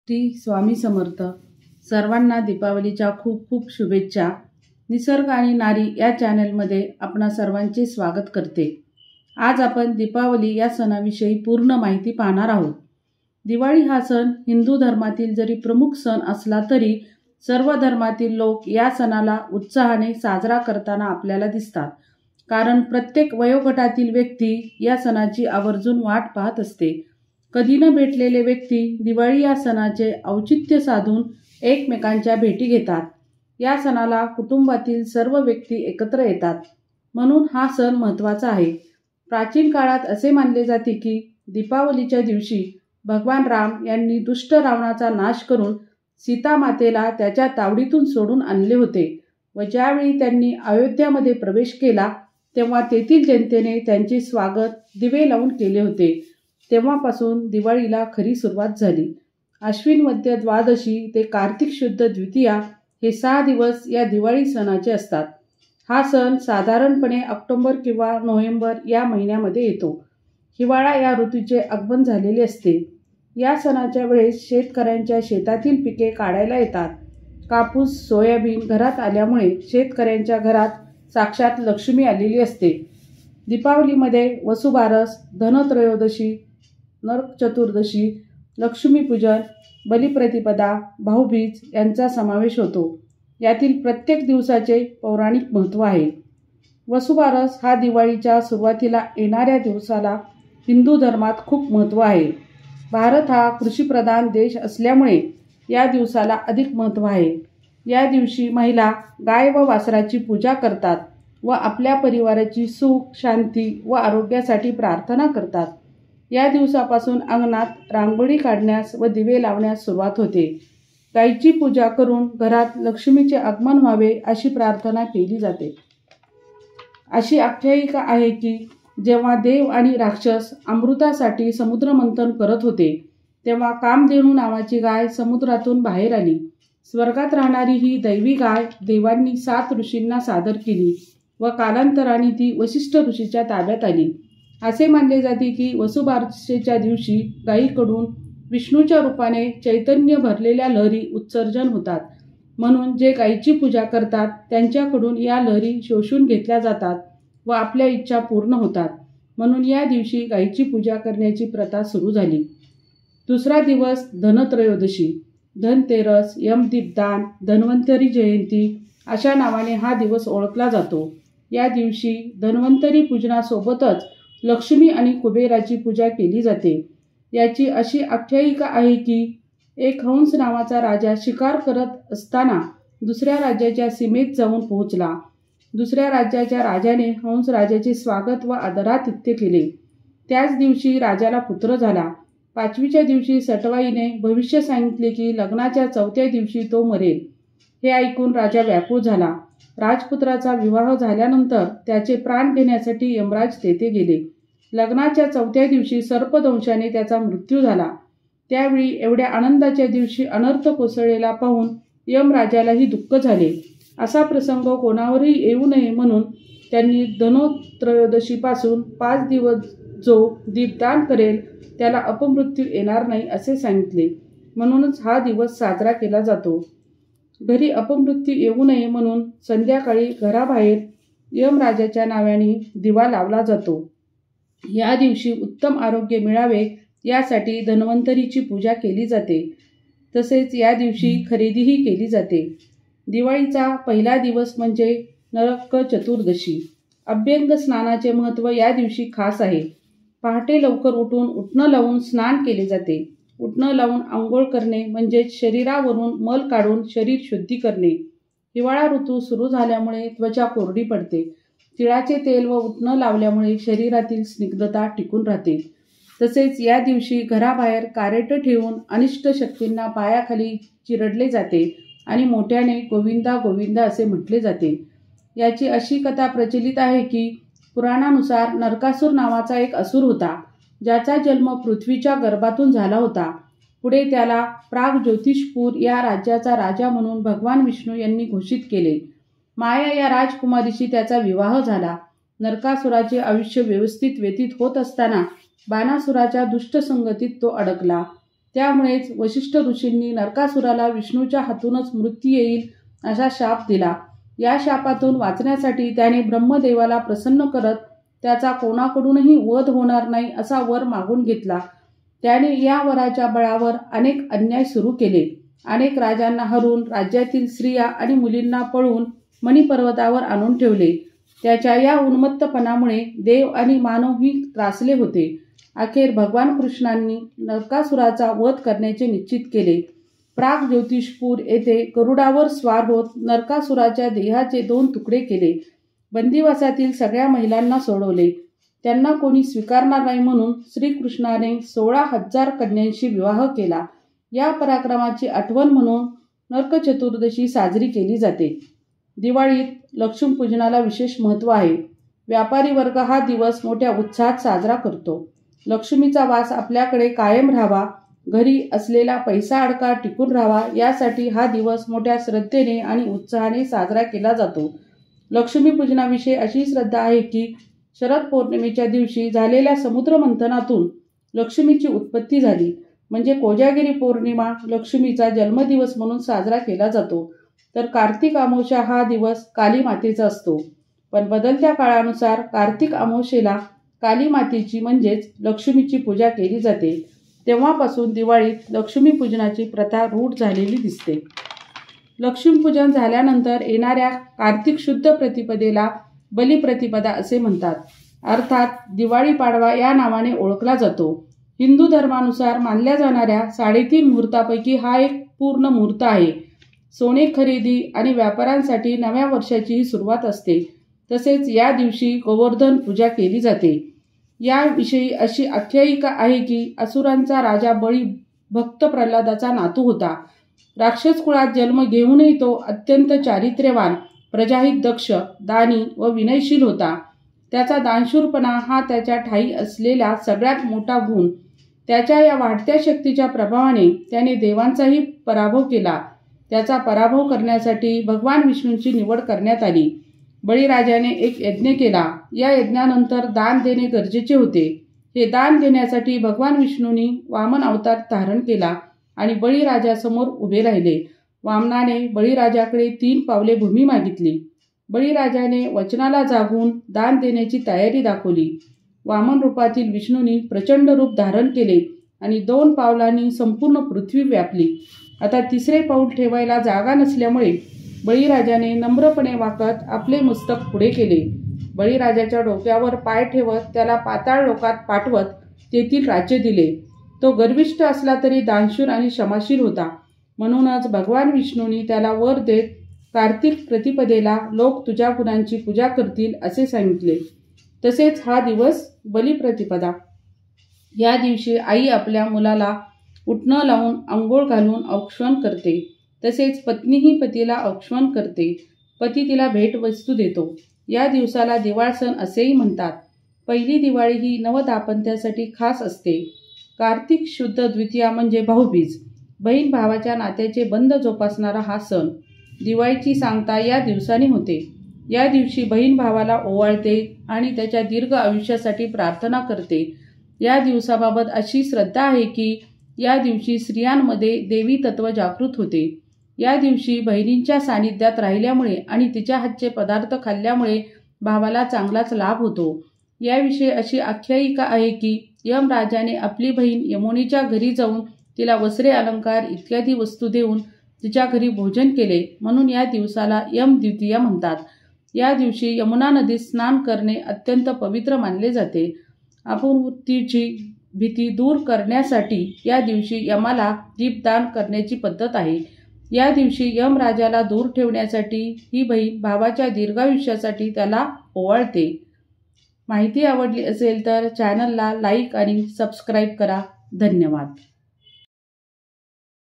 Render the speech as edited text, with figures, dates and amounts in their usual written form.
श्री स्वामी समर्थ. सर्वांना दीपावलीच्या खूप खूप शुभेच्छा. निसर्ग आणि नारी या चॅनलमध्ये आपणा सर्वांचे स्वागत करते. आज आपण दीपावली या सणाविषयी पूर्ण माहिती पाहणार आहोत. दिवाळी हा सण हिंदू धर्मातील जरी प्रमुख सण असला तरी सर्व धर्मातील लोक या सणाला उत्साहाने साजरा करताना आपल्याला दिसतात. कारण प्रत्येक वयोगटातील व्यक्ती या सणाची आवर्जून वाट पाहत असते. कधी न भेटलेले व्यक्ती दिवाळी या सणाचे औचित्य साधून एकमेकांच्या भेटी घेतात. या सणाला कुटुंबातील सर्व व्यक्ती एकत्र येतात, म्हणून हा सण महत्त्वाचा आहे. प्राचीन काळात असे मानले जाते की दीपावलीच्या दिवशी भगवान राम यांनी दुष्ट रावणाचा नाश करून सीता मातेला त्याच्या तावडीतून सोडून आणले होते व ज्यावेळी त्यांनी अयोध्यामध्ये प्रवेश केला तेव्हा तेथील जनतेने त्यांचे स्वागत दिवे लावून केले होते. तेव्हापासून दिवाळीला खरी सुरुवात झाली. आश्विन वद्य द्वादशी ते कार्तिक शुद्ध द्वितीया हे 6 दिवस या दिवाळी सणाचे असतात. हा सण साधारणपणे ऑक्टोबर किंवा नोव्हेंबर या महिन्यामध्ये येतो. हिवाळा या ऋतूचे आगमन झालेले असते. या सणाच्या वेळेस शेतकऱ्यांच्या शेतातील पिके काढायला येतात. कापूस, सोयाबीन घरात आल्यामुळे शेतकऱ्यांच्या घरात साक्षात लक्ष्मी आलेली असते. दीपावलीमध्ये वसुबारस, धनत्रयोदशी, नरक चतुर्दशी, लक्ष्मीपूजन, बलिप्रतिपदा, भाऊबीज यांचा समावेश होतो. यातील प्रत्येक दिवसाचे पौराणिक महत्त्व आहे. वसुबारस हा दिवाळीच्या सुरुवातीला येणाऱ्या दिवसाला हिंदू धर्मात खूप महत्त्व आहे. भारत हा कृषीप्रधान देश असल्यामुळे या दिवसाला अधिक महत्त्व आहे. या दिवशी महिला गाय व वासराची पूजा करतात व आपल्या परिवाराची सुख, शांती व आरोग्यासाठी प्रार्थना करतात. या दिवसापासून अंगणात रांगोळी काढण्यास व दिवे लावण्यास सुरुवात होते. गायीची पूजा करून घरात लक्ष्मीचे आगमन व्हावे अशी प्रार्थना केली जाते. अशी आख्यायिका आहे की जेव्हा देव आणि राक्षस अमृतासाठी समुद्रमंथन करत होते तेव्हा कामधेनू नावाची गाय समुद्रातून बाहेर आली. स्वर्गात राहणारी ही दैवी गाय देवांनी 7 ऋषींना सादर केली व कालांतराने ती वसिष्ठ ऋषीच्या ताब्यात आली. असे मानले जाते की वसुबारसेच्या दिवशी गायीकडून विष्णूच्या रूपाने चैतन्य भरलेल्या लहरी उत्सर्जन होतात, म्हणून जे गायीची पूजा करतात त्यांच्याकडून या लहरी शोषून घेतल्या जातात व आपल्या इच्छा पूर्ण होतात. म्हणून या दिवशी गायीची पूजा करण्याची प्रथा सुरू झाली. दुसरा दिवस धनत्रयोदशी, धनतेरस, यमदीपदान, धन्वंतरी जयंती अशा नावाने हा दिवस ओळखला जातो. या दिवशी धन्वंतरी पूजनासोबतच लक्ष्मी आणि कुबेराची पूजा केली जाते. याची अशी आख्यायिका आहे की एक हंस नावाचा राजा शिकार करत असताना दुसऱ्या राज्याच्या सीमेत जाऊन पोहोचला. दुसऱ्या राज्याच्या राजाने हंस राजाचे स्वागत व आदरातिथ्य केले. त्याच दिवशी राजाला पुत्र झाला. 5वीच्या दिवशी सटवाईने भविष्य सांगितले की लग्नाच्या 4थ्या दिवशी तो मरेल. हे ऐकून राजा व्याकुळ झाला. राजपुत्राचा विवाह झाल्यानंतर त्याचे प्राण घेण्यासाठी यमराज तेथे गेले. लग्नाच्या 4थ्या दिवशी सर्पदंशाने त्याचा मृत्यू झाला. त्यावेळी एवढ्या आनंदाच्या दिवशी अनर्थ कोसळलेला पाहून यमराजालाही दुःख झाले. असा प्रसंग कोणावरही येऊ नये म्हणून त्यांनी धनत्रयोदशीपासून 5 दिवस जो दीपदान करेल त्याला अपमृत्यू येणार नाही असे सांगितले. म्हणूनच हा दिवस साजरा केला जातो. घरी अपमृत्यू येऊ नये म्हणून संध्याकाळी घराबाहेर यमराजाच्या नावाने दिवा लावला जातो. या दिवशी उत्तम आरोग्य मिळावे यासाठी धन्वंतरीची पूजा केली जाते. तसेच या दिवशी खरेदीही केली जाते. दिवाळीचा पहिला दिवस म्हणजे नरक चतुर्दशी. अभ्यंग स्नानाचे महत्त्व या दिवशी खास आहे. पहाटे लवकर उठून उटणं लावून स्नान केले जाते. उटणं लावून आंघोळ करणे म्हणजे शरीरावरून मल काढून शरीर शुद्धी करणे. हिवाळा ऋतू सुरू झाल्यामुळे त्वचा कोरडी पडते. तिळाचे तेल व उटणं लावल्यामुळे शरीरातील स्निग्धता टिकून राहते. तसेच या दिवशी घराबाहेर कारेट ठेवून अनिष्ट शक्तींना पायाखाली चिरडले जाते आणि मोठ्याने गोविंदा गोविंदा असे म्हटले जाते. याची अशी कथा प्रचलित आहे की पुराणानुसार नरकासूर नावाचा एक असुर होता, ज्याचा जन्म पृथ्वीच्या गर्भातून झाला होता. पुढे त्याला प्रागज्योतिषपूर या राज्याचा राजा म्हणून भगवान विष्णू यांनी घोषित केले. माया या राजकुमारीशी त्याचा विवाह झाला. नरकासुराचे आयुष्य व्यवस्थित व्यतीत होत असताना बाणासुराच्या दुष्ट संगतीत तो अडकला. त्यामुळेच वशिष्ठ ऋषींनी नरकासुराला विष्णूच्या हातूनच मृत्यू येईल असा शाप दिला. या शापातून वाचण्यासाठी त्याने ब्रह्मदेवाला प्रसन्न करत त्याचा कोणाकडूनही वध होणार नाही असा वर मागून घेतला. त्याने या वराच्या बळावर अनेक अन्याय सुरू केले. अनेक राजांना हरून राज्यातील स्त्रिया आणि मुलींना पळवून मणिपर्वतावर आणून ठेवले. त्याच्या या उन्मत्तपणामुळे देव आणि मानवही त्रासले होते. अखेर भगवान कृष्णांनी नरकासुराचा वध करण्याचे निश्चित केले. प्राग ज्योतिषपूर येथे गरुडावर स्वार होत नरकासुराच्या देहाचे 2 तुकडे केले. बंदिवासातील सगळ्या महिलांना सोडवले. त्यांना कोणी स्वीकारणार नाही म्हणून श्रीकृष्णाने 16,000 कन्यांशी विवाह केला. या पराक्रमाची आठवण म्हणून नरक चतुर्दशी साजरी केली जाते. दिवाळीत लक्ष्मीपूजनाला विशेष महत्त्व आहे. व्यापारी वर्ग हा दिवस मोठ्या उत्साहात साजरा करतो. लक्ष्मीचा वास आपल्याकडे कायम राहावा, घरी असलेला पैसा अडका टिकून राहावा यासाठी हा दिवस मोठ्या श्रद्धेने आणि उत्साहाने साजरा केला जातो. लक्ष्मीपूजनाविषयी अशी श्रद्धा आहे की शरद पौर्णिमेच्या दिवशी झालेल्या समुद्रमंथनातून लक्ष्मीची उत्पत्ती झाली. म्हणजे कोजागिरी पौर्णिमा लक्ष्मीचा जन्मदिवस म्हणून साजरा केला जातो. तर कार्तिक अमावस्या हा दिवस काली मातेचा असतो. पण बदलत्या काळानुसार कार्तिक अमावस्येला काली मातेची म्हणजेच लक्ष्मीची पूजा केली जाते. तेव्हापासून दिवाळीत लक्ष्मीपूजनाची प्रथा रूढ झालेली दिसते. लक्ष्मीपूजन झाल्यानंतर येणाऱ्या कार्तिक शुद्ध प्रतिपदेला बलिप्रतिपदा असे म्हणतात. अर्थात दिवाळी पाडवा या नावाने ओळखला जातो. हिंदू धर्मानुसार मानल्या जाणाऱ्या 3.5 मुहूर्तापैकी हा एक पूर्ण मुहूर्त आहे. सोने खरेदी आणि व्यापाऱ्यांसाठी नव्या वर्षाचीही सुरुवात असते. तसेच या दिवशी गोवर्धन पूजा केली जाते. याविषयी अशी आख्यायिका आहे की असुरांचा राजा बळी भक्त प्रल्हादाचा नातू होता. राक्षस कुळात जन्म घेऊनही तो अत्यंत चारित्र्यवान, प्रजाहित दक्ष, दानी व विनयशील होता. त्याचा दानशूरपणा हा त्याच्या ठायी असलेला सगळ्यात मोठा गुण. त्याच्या या वाढत्या शक्तीच्या प्रभावाने त्याने देवांचाही पराभव केला. त्याचा पराभव करण्यासाठी भगवान विष्णूंची निवड करण्यात आली. बळीराजाने एक यज्ञ केला. या यज्ञानंतर दान देणे गरजेचे होते. हे दान देण्यासाठी भगवान विष्णूंनी वामन अवतार धारण केला आणि बळीराजासमोर उभे राहिले. वामनाने बळीराजाकडे 3 पावले भूमी मागितली. बळीराजाने वचनाला जागून दान देण्याची तयारी दाखवली. वामन रूपातील विष्णूंनी प्रचंड रूप धारण केले आणि 2 पावलांनी संपूर्ण पृथ्वी व्यापली. आता 3रे पाऊल ठेवायला जागा नसल्यामुळे बळीराजाने नम्रपणे वाकत आपले मस्तक पुढे केले. बळीराजाच्या डोक्यावर पाय ठेवत त्याला पाताळ लोकात पाठवत तेथील राज्य दिले. तो गर्विष्ठ असला तरी दानशूर आणि क्षमाशील होता. म्हणूनच भगवान विष्णूंनी त्याला वर देत कार्तिक प्रतिपदेला लोक तुझ्या गुणांची पूजा करतील असे सांगितले. तसेच हा दिवस बलिप्रतिपदा. या दिवशी आई आपल्या मुलाला उटणं लावून आंघोळ घालून औक्षण करते. तसेच पत्नीही पतीला औक्षण करते. पती तिला भेटवस्तू देतो. या दिवसाला दिवाळ सण असेही म्हणतात. पहिली दिवाळी ही नवदाम्पत्यासाठी खास असते. कार्तिक शुद्ध द्वितीया म्हणजे भाऊबीज. बहीण भावाच्या नात्याचे बंध जोपासणारा हा सण. दिवाळीची सांगता या दिवसाने होते. या दिवशी बहीण भावाला ओवाळते आणि त्याच्या दीर्घ आयुष्यासाठी प्रार्थना करते. या दिवसाबाबत अशी श्रद्धा आहे की या दिवशी स्त्रियांमध्ये देवी तत्व जागृत होते. या दिवशी बहिणींच्या सानिध्यात राहिल्यामुळे आणि तिच्या हातचे पदार्थ खाल्ल्यामुळे भावाला चांगलाच लाभ होतो. याविषयी अशी आख्यायिका आहे की यमराजाने आपली बहीण यमुनेच्या घरी जाऊन तिला वस्त्रे, अलंकार इत्यादी वस्तू देऊन तिच्या घरी भोजन केले. म्हणून या दिवसाला यम द्वितीया म्हणतात. या दिवशी यमुना नदीत स्नान करणे अत्यंत पवित्र मानले जाते. अपमृत्यूची भीती दूर करण्यासाठी या दिवशी यमाला दीपदान करण्याची पद्धत आहे. या दिवशी यमराजाला दूर ठेवण्यासाठी ही बहीण भावाच्या दीर्घायुष्यासाठी त्याला ओवाळते. माहिती आवडली असेल तर चॅनलला लाईक आणि सबस्क्राईब करा. धन्यवाद.